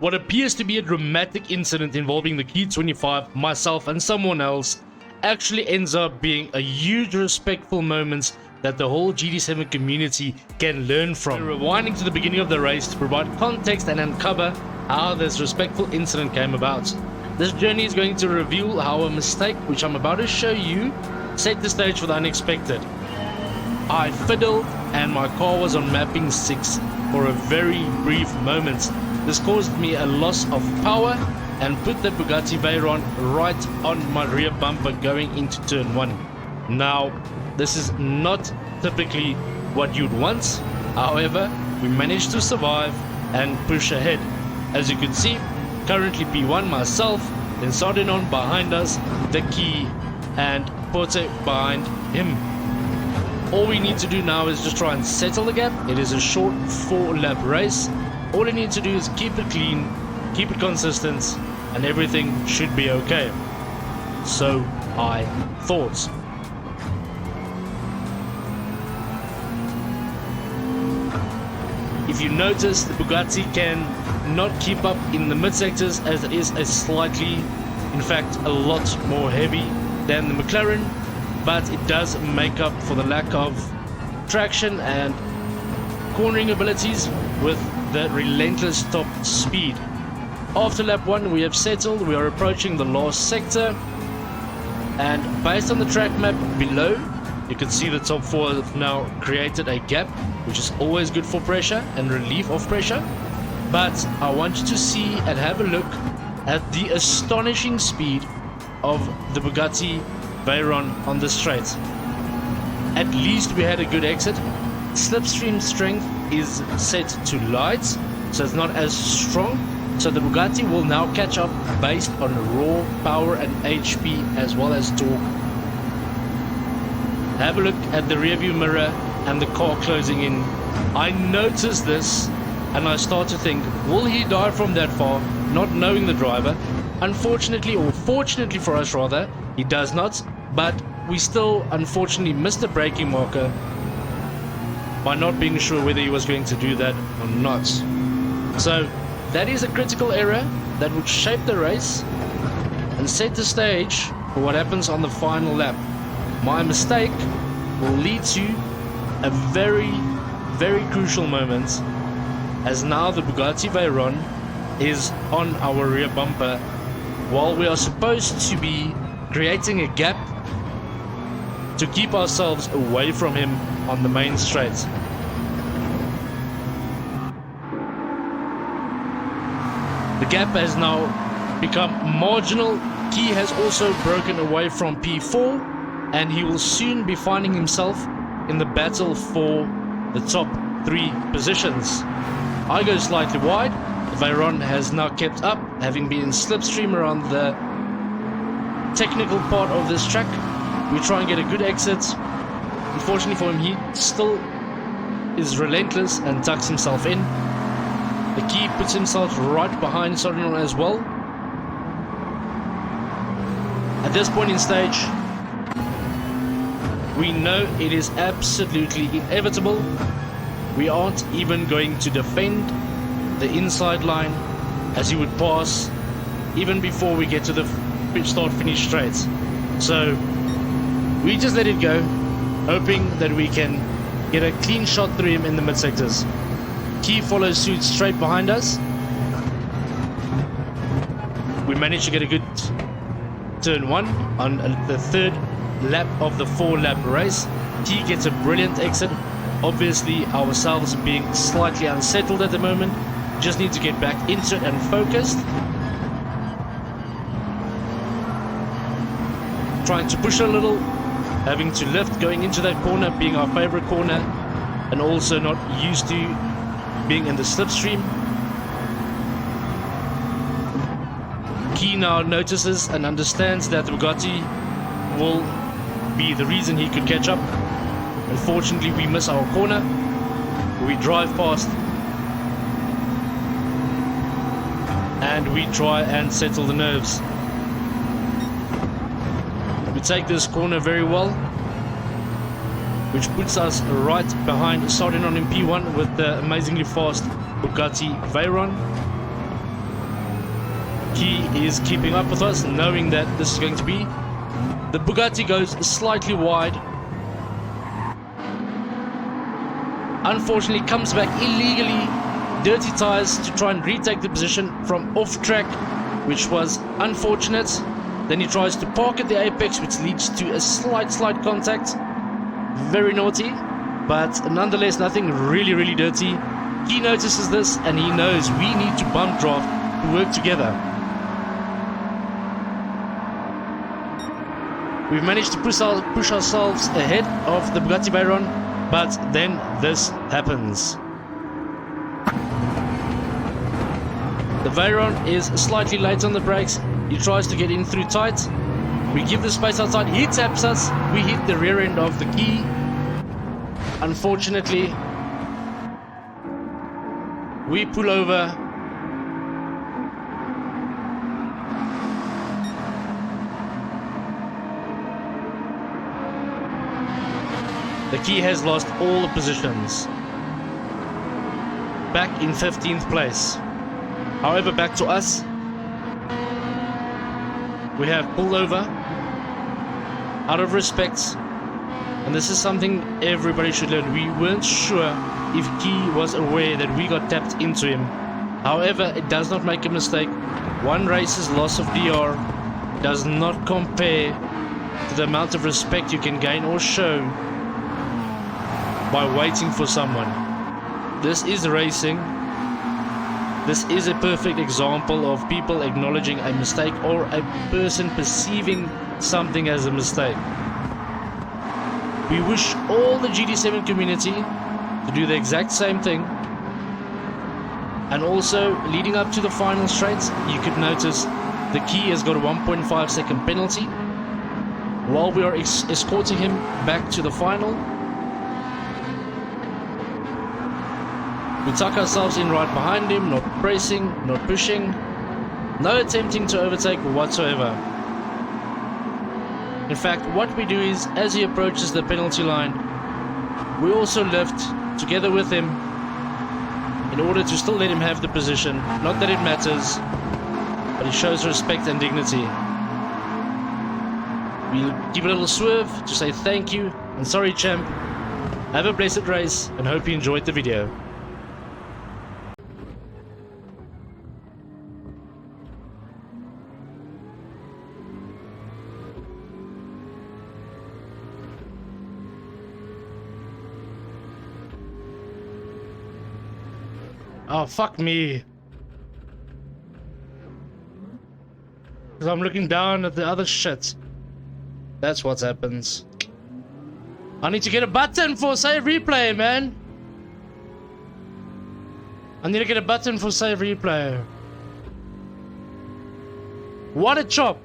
What appears to be a dramatic incident involving the Kie25, myself and someone else actually ends up being a huge respectful moment that the whole GT7 community can learn from. We're rewinding to the beginning of the race to provide context and uncover how this respectful incident came about. This journey is going to reveal how a mistake, which I'm about to show you, set the stage for the unexpected. I fiddled and my car was on mapping 6 for a very brief moment. This caused me a loss of power and put the Bugatti Veyron right on my rear bumper going into turn 1. Now, this is not typically what you'd want. However, we managed to survive and push ahead. As you can see, currently P1 myself, then Sardinon behind us, the Key and Porte behind him. All we need to do now is just try and settle the gap. It is a short 4-lap race. All you need to do is keep it clean, keep it consistent, and everything should be okay. So I thought. If you notice, the Bugatti can not keep up in the mid sectors, as it is a slightly, in fact a lot more heavy than the McLaren, but it does make up for the lack of traction and cornering abilities with the relentless top speed. After lap 1 we have settled, we are approaching the last sector, and based on the track map below, you can see the top 4 have now created a gap, which is always good for pressure and relief of pressure. But I want you to see and have a look at the astonishing speed of the Bugatti Veyron on the straight. At least we had a good exit. Slipstream strength is set to light, so it's not as strong. So the Bugatti will now catch up based on raw power and HP as well as torque. Have a look at the rearview mirror and the car closing in. I noticed this and I start to think, will he die from that far, not knowing the driver? Unfortunately, or fortunately for us rather, he does not, but we still unfortunately missed the braking marker by not being sure whether he was going to do that or not. So that is a critical error that would shape the race and set the stage for what happens on the final lap. My mistake will lead to a very, very crucial moment, as now the Bugatti Veyron is on our rear bumper while we are supposed to be creating a gap to keep ourselves away from him on the main straight. The gap has now become marginal. Key has also broken away from P4, and he will soon be finding himself in the battle for the top 3 positions. I go slightly wide. The Veyron has now kept up, having been in slipstream around the technical part of this track. We try and get a good exit. Unfortunately for him, he still is relentless and tucks himself in. The Key puts himself right behind Sardinon as well. At this point in stage, we know it is absolutely inevitable. We aren't even going to defend the inside line, as he would pass even before we get to the start-finish straight. So we just let it go, hoping that we can get a clean shot through him in the mid-sectors. Key follows suit straight behind us. We managed to get a good turn 1 on the 3rd lap of the 4-lap race. Key gets a brilliant exit. Obviously, ourselves being slightly unsettled at the moment, just need to get back into it and focused. Trying to push a little, having to lift going into that corner, being our favorite corner, and also not used to being in the slipstream. Key now notices and understands that the Bugatti will be the reason he could catch up. Unfortunately, we miss our corner. We drive past and we try and settle the nerves. We take this corner very well, which puts us right behind Sardinon in P1 with the amazingly fast Bugatti Veyron. Kie is keeping up with us, knowing that this is going to be. The Bugatti goes slightly wide. Unfortunately, comes back illegally. Dirty tires to try and retake the position from off track, which was unfortunate. Then he tries to park at the apex, which leads to a slight contact. Very naughty, but nonetheless nothing really dirty. He notices this and he knows we need to bump draft to work together. We've managed to push ourselves ahead of the Bugatti Veyron, but then this happens. The Veyron is slightly late on the brakes. He tries to get in through tight. We give the space outside. He taps us. We hit the rear end of the Kie. Unfortunately, we pull over. The Kie has lost all the positions. Back in 15th place. However, back to us. We have pulled over out of respect, and this is something everybody should learn. We weren't sure if Kie was aware that we got tapped into him. However, it does not make a mistake. One race's loss of DR does not compare to the amount of respect you can gain or show by waiting for someone. This is racing. This is a perfect example of people acknowledging a mistake or a person perceiving something as a mistake. We wish all the GT7 community to do the exact same thing. And also, leading up to the final straight, you could notice the Kie has got a 1.5 second penalty while we are escorting him back to the final. We tuck ourselves in right behind him, not pressing, not pushing, no attempting to overtake whatsoever. In fact, what we do is, as he approaches the penalty line, we also lift together with him in order to still let him have the position. Not that it matters, but it shows respect and dignity. We give a little swerve to say thank you and sorry, champ. Have a blessed race and hope you enjoyed the video. Oh, fuck me. Because I'm looking down at the other shit. That's what happens. I need to get a button for save replay, man. I need to get a button for save replay. What a chop.